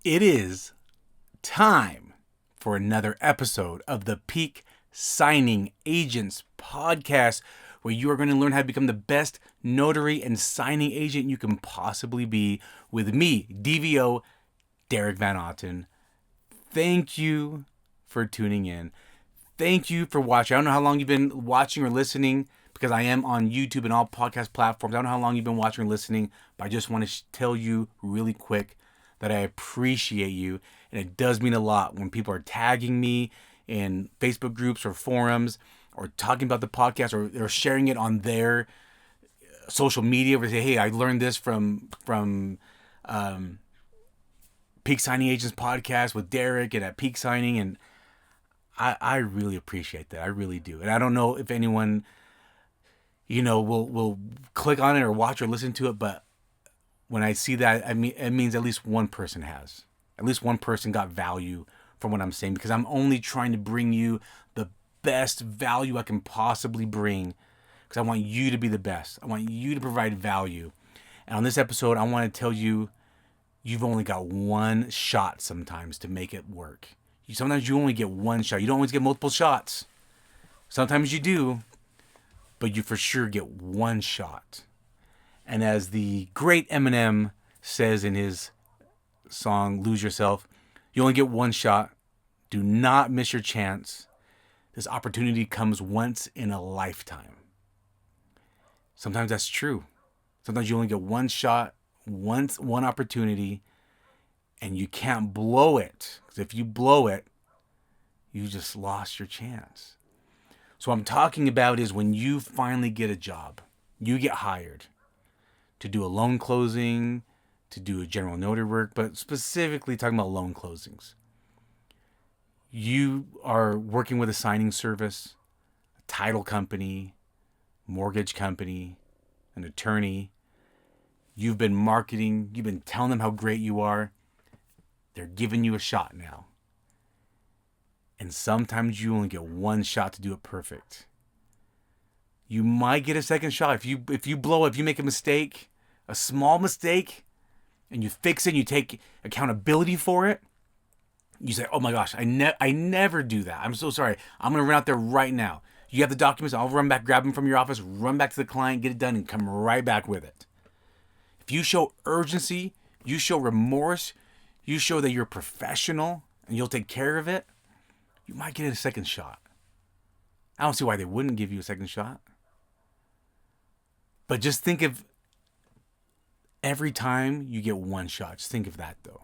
It is time for another episode of the Peak Signing Agents podcast, where you are going to learn how to become the best notary and signing agent you can possibly be with me, DVO Derek Van Otten. Thank you for tuning in. Thank you for watching. I don't know how long you've been watching or listening, because I am on YouTube and all podcast platforms. I don't know how long you've been watching or listening, but I just want to tell you really quick that I appreciate you. And it does mean a lot when people are tagging me in Facebook groups or forums, or talking about the podcast, or sharing it on their social media, where they say, hey, I learned this from Peak Signing Agents podcast with Derek and at Peak Signing. And I really appreciate that. I really do. And I don't know if anyone, will click on it or watch or listen to it, but when I see that, I mean, it means at least one person has. At least one person got value from what I'm saying, because I'm only trying to bring you the best value I can possibly bring, because I want you to be the best. I want you to provide value. And on this episode, I want to tell you, you've only got one shot sometimes to make it work. Sometimes you only get one shot. You don't always get multiple shots. Sometimes you do, but you for sure get one shot. And as the great Eminem says in his song, Lose Yourself, you only get one shot. Do not miss your chance. This opportunity comes once in a lifetime. Sometimes that's true. Sometimes you only get one shot, one opportunity, and you can't blow it. Because if you blow it, you just lost your chance. So what I'm talking about is when you finally get a job, you get hired to do a loan closing, to do a general notary work, but specifically talking about loan closings. You are working with a signing service, a title company, mortgage company, an attorney. You've been marketing, you've been telling them how great you are. They're giving you a shot now. And sometimes you only get one shot to do it perfect. You might get a second shot. If you blow it, if you make a mistake, a small mistake, and you fix it, and you take accountability for it, you say, oh my gosh, I never do that. I'm so sorry. I'm going to run out there right now. You have the documents. I'll run back, grab them from your office, run back to the client, get it done, and come right back with it. If you show urgency, you show remorse, you show that you're professional and you'll take care of it, you might get a second shot. I don't see why they wouldn't give you a second shot. But just think of every time you get one shot. Just think of that, though.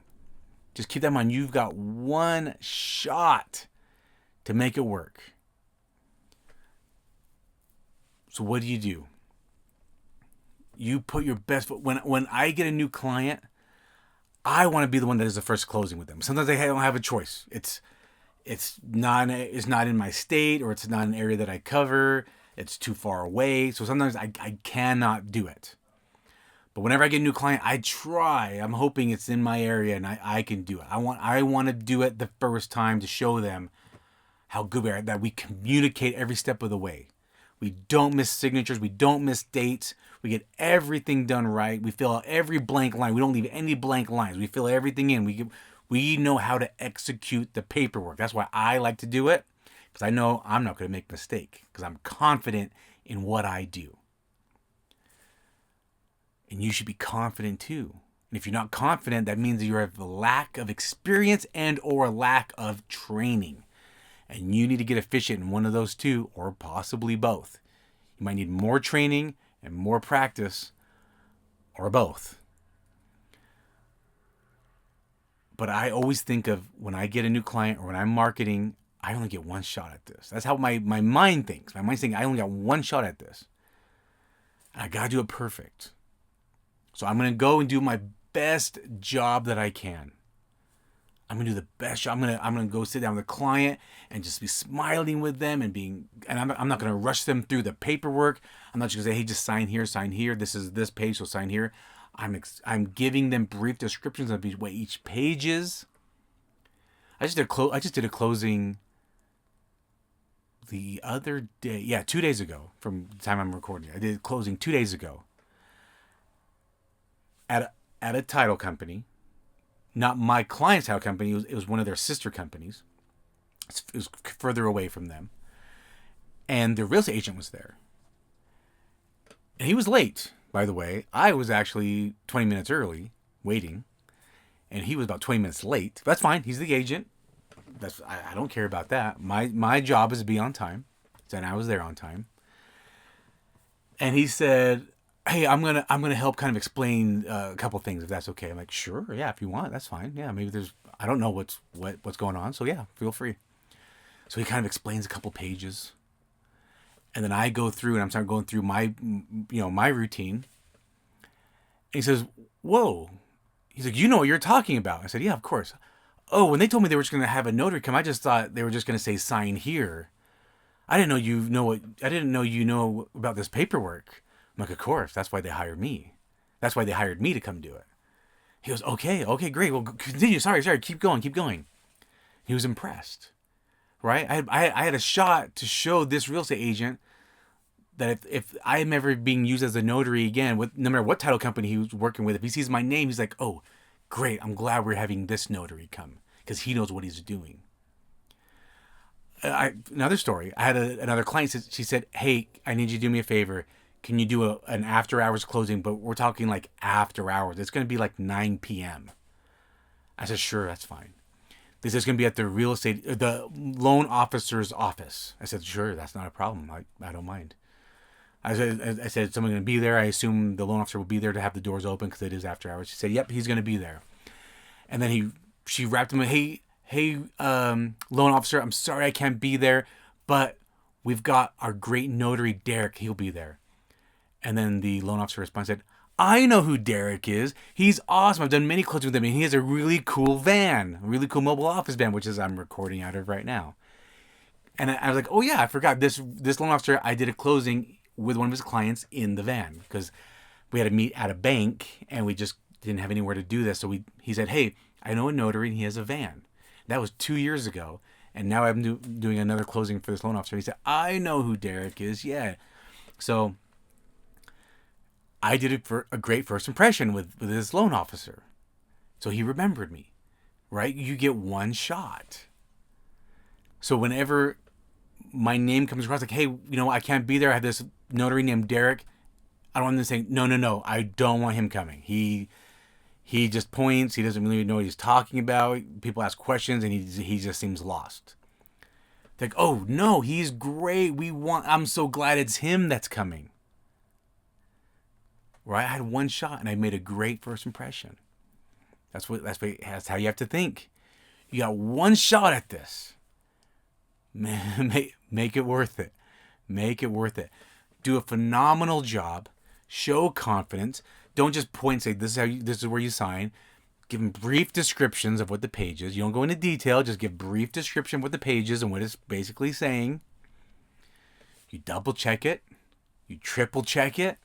Just keep that in mind. You've got one shot to make it work. So what do? You put your best foot. When I get a new client, I want to be the one that is the first closing with them. Sometimes I don't have a choice. It's not in my state, or it's not an area that I cover. It's too far away. So sometimes I cannot do it. But whenever I get a new client, I try. I'm hoping it's in my area and I can do it. I want to do it the first time to show them how good we are, that we communicate every step of the way. We don't miss signatures. We don't miss dates. We get everything done right. We fill out every blank line. We don't leave any blank lines. We fill everything in. We know how to execute the paperwork. That's why I like to do it, because I know I'm not going to make a mistake, because I'm confident in what I do. And you should be confident too. And if you're not confident, that means you have a lack of experience and or a lack of training. And you need to get efficient in one of those two, or possibly both. You might need more training and more practice, or both. But I always think of, when I get a new client or when I'm marketing, I only get one shot at this. That's how my mind thinks. My mind's thinking, I only got one shot at this. And I got to do it perfect. So I'm going to go and do my best job that I can. I'm going to do the best job. I'm going to go sit down with the client and just be smiling with them and I'm not going to rush them through the paperwork. I'm not just going to say, hey, just sign here. This is this page, so sign here. I'm giving them brief descriptions of what each page is. I just did a closing the other day. Yeah, 2 days ago from the time I'm recording. I did a closing 2 days ago at a title company not my client's title company. It was one of their sister companies. It was further away from them. And the real estate agent was there. And he was late, by the way. I was actually 20 minutes early, waiting. And he was about 20 minutes late. That's fine. He's the agent. I don't care about that. My job is to be on time. And I was there on time. And he said, "Hey, I'm gonna help kind of explain a couple things if that's okay." I'm like, "Sure, yeah, if you want, that's fine. Yeah, maybe I don't know what's going on, so yeah, feel free." So he kind of explains a couple pages, and then I go through and I'm starting going through my routine. And he says, "Whoa," he's like, "You know what you're talking about?" I said, "Yeah, of course." "Oh, when they told me they were just gonna have a notary come, I just thought they were just gonna say sign here. I didn't know you know about this paperwork." I'm like, "Of course, that's why they hired me. That's why they hired me to come do it." He goes, okay, great. Well, continue. Sorry. Keep going. He was impressed, right? I had a shot to show this real estate agent that if I'm ever being used as a notary again, with no matter what title company he was working with, if he sees my name, he's like, "Oh, great. I'm glad we're having this notary come because he knows what he's doing." Another story. I had another client. She said, "Hey, I need you to do me a favor. Can you do an after hours closing? But we're talking like after hours. It's going to be like 9 p.m. I said, "Sure, that's fine." This is going to be at the loan officer's office. I said, "Sure, that's not a problem. I don't mind." I said, "Someone's going to be there. I assume the loan officer will be there to have the doors open because it is after hours." She said, "Yep, he's going to be there." And then she wrapped him in, Hey, loan officer, I'm sorry I can't be there, but we've got our great notary, Derek. He'll be there." And then the loan officer responded, "I know who Derek is. He's awesome. I've done many closings with him, and he has a really cool van, a really cool mobile office van, which is I'm recording out of right now." And I was like, "Oh yeah, I forgot this loan officer. I did a closing with one of his clients in the van because we had to meet at a bank, and we just didn't have anywhere to do this. So he said, 'Hey, I know a notary, and he has a van.' That was 2 years ago, and now I'm doing another closing for this loan officer." He said, "I know who Derek is, yeah." So I did a great first impression with this loan officer. So he remembered me, right? You get one shot. So whenever my name comes across, like, "Hey, I can't be there. I have this notary named Derek." I don't want them to say, no, I don't want him coming. He just points. He doesn't really know what he's talking about. People ask questions, and he just seems lost. Like, "Oh no, he's great. I'm so glad it's him that's coming." Right? I had one shot, and I made a great first impression. That's how you have to think. You got one shot at this. Make it worth it. Make it worth it. Do a phenomenal job. Show confidence. Don't just point and say, "This is where you sign." Give them brief descriptions of what the page is. You don't go into detail. Just give brief description of what the page is and what it's basically saying. You double check it. You triple check it.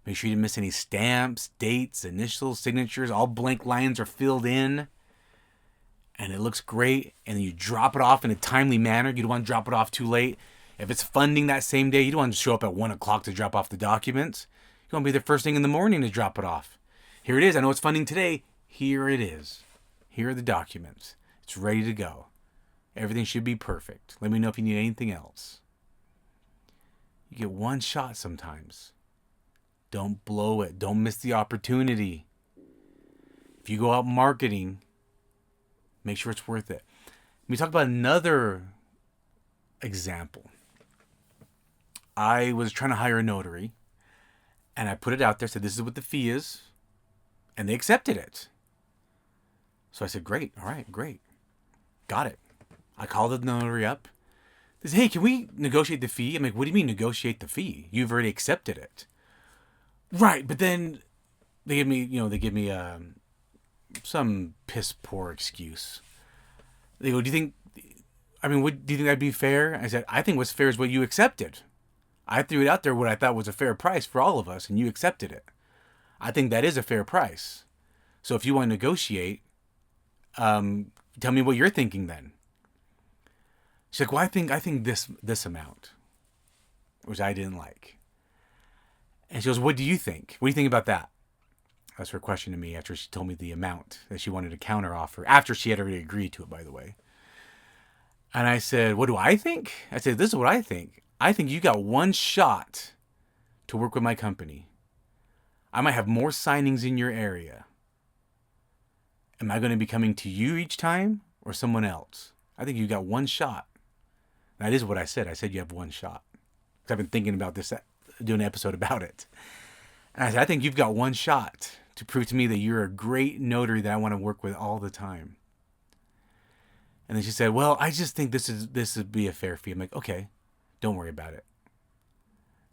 Make sure you didn't miss any stamps, dates, initials, signatures. All blank lines are filled in. And it looks great. And then you drop it off in a timely manner. You don't want to drop it off too late. If it's funding that same day, you don't want to show up at 1 o'clock to drop off the documents. You want to be there first thing in the morning to drop it off. Here it is. I know it's funding today. Here it is. Here are the documents. It's ready to go. Everything should be perfect. Let me know if you need anything else. You get one shot sometimes. Don't blow it. Don't miss the opportunity. If you go out marketing, make sure it's worth it. Let me talk about another example. I was trying to hire a notary, and I put it out there, said this is what the fee is, and they accepted it. So I said, great, all right, great. Got it. I called the notary up. They said, "Hey, can we negotiate the fee?" I'm like, "What do you mean negotiate the fee? You've already accepted it." Right, but then they give me some piss poor excuse. They go, do you think that'd be fair? I said, "I think what's fair is what you accepted. I threw it out there what I thought was a fair price for all of us, and you accepted it. I think that is a fair price. So if you want to negotiate, tell me what you're thinking then." She's like, "Well, I think this amount," which I didn't like. And she goes, "What do you think? What do you think about that?" That's her question to me after she told me the amount that she wanted to counter offer, after she had already agreed to it, by the way. And I said, what do I think? I said, this is what I think. I think you got one shot to work with my company. I might have more signings in your area. Am I going to be coming to you each time or someone else? I think you got one shot. That is what I said. I said you have one shot. Because I've been thinking about this, doing an episode about it. And I said, I think you've got one shot to prove to me that you're a great notary that I want to work with all the time. And then she said, well, I just think this would be a fair fee. I'm like, okay, don't worry about it.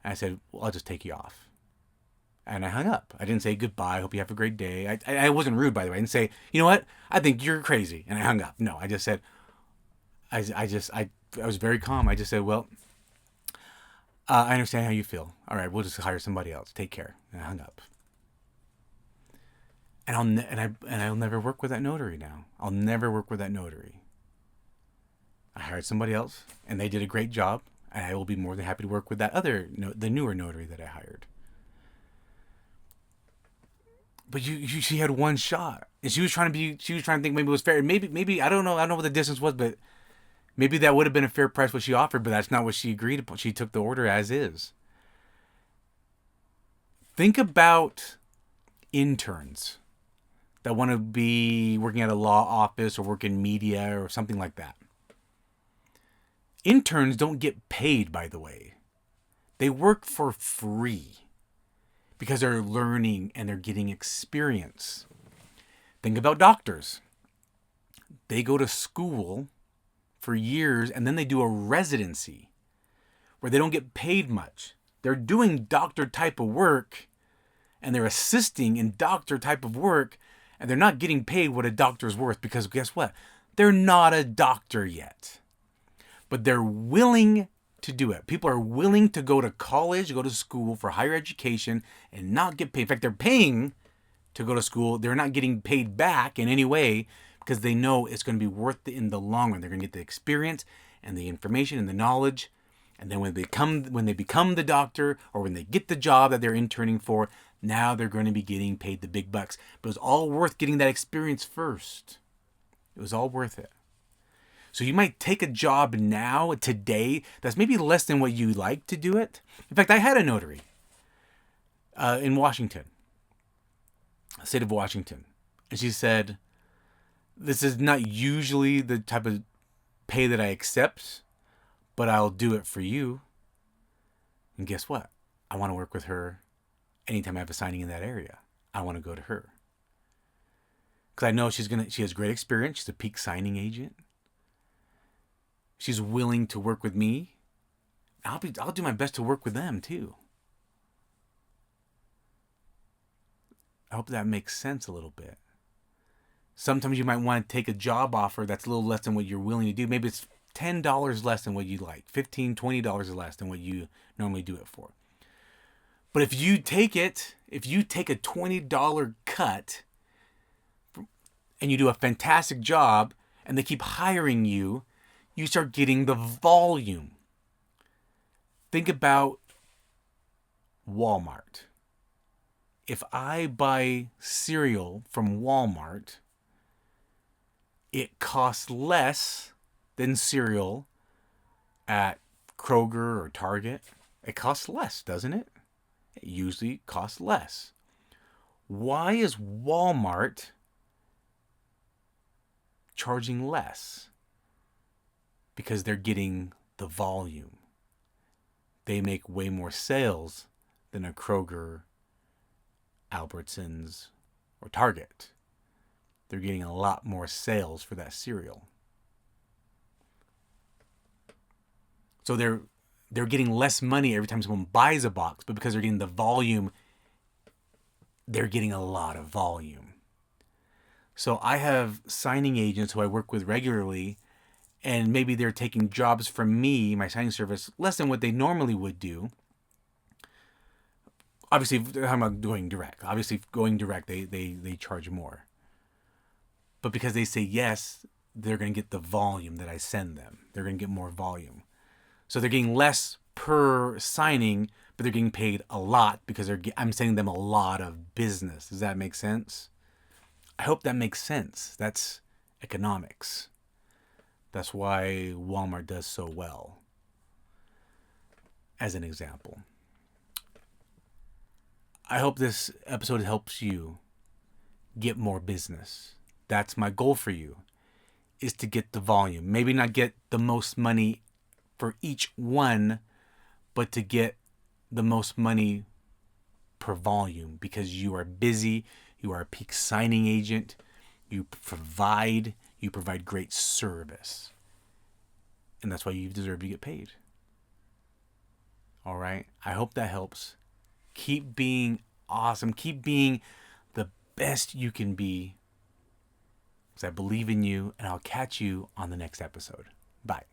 And I said, well, I'll just take you off. And I hung up. I didn't say goodbye. I hope you have a great day. I wasn't rude, by the way. I didn't say, you know what? I think you're crazy. And I hung up. No, I just said, I was very calm. I just said, well, I understand how you feel. All right, we'll just hire somebody else. Take care. And I hung up. And I'll never work with that notary now. I'll never work with that notary. I hired somebody else, and they did a great job. And I will be more than happy to work with that the newer notary that I hired. But she had one shot, and she was trying to think maybe it was fair. Maybe I don't know what the distance was, but maybe that would have been a fair price what she offered. But that's not what she agreed upon. She took the order as is. Think about interns that want to be working at a law office or work in media or something like that. Interns don't get paid, by the way. They work for free. Because they're learning and they're getting experience. Think about doctors. They go to school for years and then they do a residency where they don't get paid much. They're doing doctor type of work and they're assisting in doctor type of work and they're not getting paid what a doctor's worth because guess what? They're not a doctor yet. But they're willing to do it. People are willing to go to college, go to school for higher education and not get paid. In fact, they're paying to go to school. They're not getting paid back in any way because they know it's going to be worth it in the long run. They're going to get the experience and the information and the knowledge. And then when they become the doctor or when they get the job that they're interning for, now they're going to be getting paid the big bucks. But it was all worth getting that experience first. It was all worth it. So you might take a job now, today, that's maybe less than what you like to do it. In fact, I had a notary in Washington, state of Washington. And she said, this is not usually the type of pay that I accept, but I'll do it for you. And guess what? I want to work with her anytime I have a signing in that area. I want to go to her. Because I know she has great experience. She's a peak signing agent. She's willing to work with me. I'll do my best to work with them too. I hope that makes sense a little bit. Sometimes you might want to take a job offer that's a little less than what you're willing to do. Maybe it's $10 less than what you like. $15, $20 less than what you normally do it for. But if you take a $20 cut and you do a fantastic job and they keep hiring you, you start getting the volume. Think about Walmart. If I buy cereal from Walmart, it costs less than cereal at Kroger or Target. It costs less, doesn't it? It usually costs less. Why is Walmart charging less? Because they're getting the volume. They make way more sales than a Kroger, Albertsons, or Target. They're getting a lot more sales for that cereal. So they're getting less money every time someone buys a box, but because they're getting the volume, they're getting a lot of volume. So I have signing agents who I work with regularly, and maybe they're taking jobs from me, my signing service, less than what they normally would do. Obviously, I'm not going direct. Obviously, going direct, they charge more. But because they say yes, they're going to get the volume that I send them. They're going to get more volume. So they're getting less per signing, but they're getting paid a lot because I'm sending them a lot of business. Does that make sense? I hope that makes sense. That's economics. That's why Walmart does so well. As an example. I hope this episode helps you get more business. That's my goal for you, is to get the volume. Maybe not get the most money for each one, but to get the most money per volume, because you are busy, you are a peak signing agent, you provide great service. And that's why you deserve to get paid. All right? I hope that helps. Keep being awesome. Keep being the best you can be, because I believe in you, and I'll catch you on the next episode. Bye.